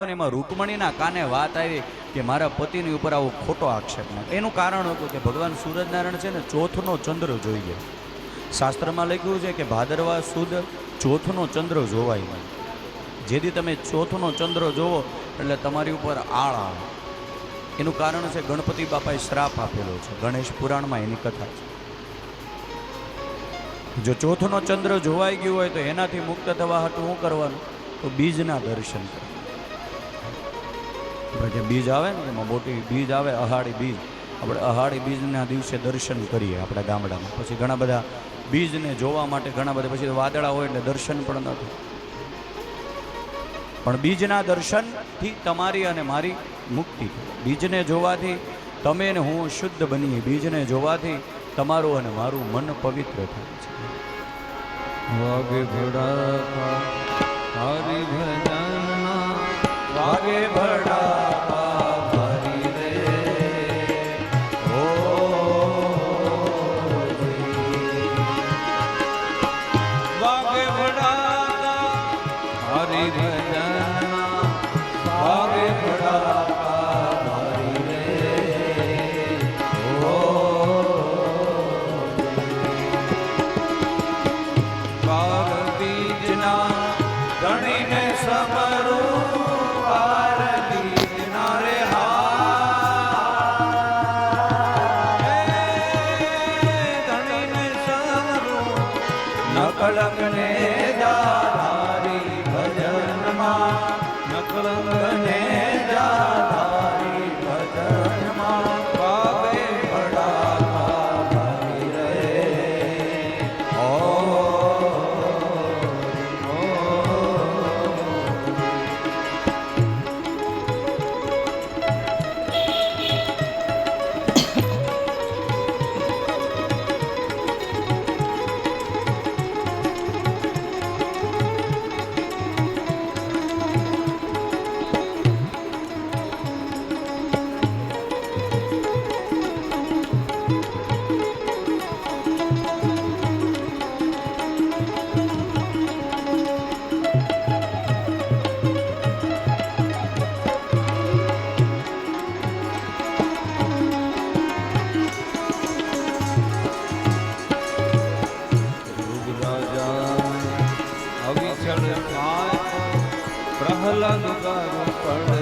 એમાં રૂકમણીના કાને વાત આવી કે મારા પતિની ઉપર આવો ખોટો આક્ષેપ નાખે. એનું કારણ હતું કે ભગવાન સૂરજનારાયણ છે ને ચોથનો ચંદ્ર જોઈએ. શાસ્ત્રમાં લખ્યું છે કે ભાદરવા સુદ ચોથનો ચંદ્ર જોવાય નહીં. જેથી તમે ચોથનો ચંદ્ર જોવો એટલે તમારી ઉપર આળ આવે. એનું કારણ છે ગણપતિ બાપાએ શ્રાપ આપેલો છે. ગણેશ પુરાણમાં એની કથા છે. જો ચોથનો ચંદ્ર જોવાઈ ગયું હોય તો એનાથી મુક્ત થવા હાટું શું કરવાનું? તો બીજના દર્શન કરવા. જે બીજ આવે ને એમાં મોટી બીજ આવે, અહાડી બીજ. આપણે અહાડી બીજના દિવસે દર્શન કરીએ આપણા ગામડામાં. પછી ઘણા બધા બીજને જોવા માટે ઘણા બધા, પછી વાદળા હોય એટલે દર્શન પણ નથી. પણ બીજના દર્શનથી તમારી અને મારી મુક્તિ થાય. બીજને જોવાથી તમે ને હું શુદ્ધ બનીએ. બીજને જોવાથી તમારું અને મારું મન પવિત્ર થાય છે. વાગે ભડાકા હરિ ભજનમાં વાગે ભડાકા હરિ રે ઓ વાગે ભડાકા હરિ ભજનમાં વાગે ભડાકા હરિ રે ઓ પાર્વતીના ગણીને સમરું નકલંગને જાધારી ભજનમાં, નકલંગને જાધારી ભજનમાં વાગે ભડાકા હરિ રે ઓ પ્રહલાદ ગારું પડ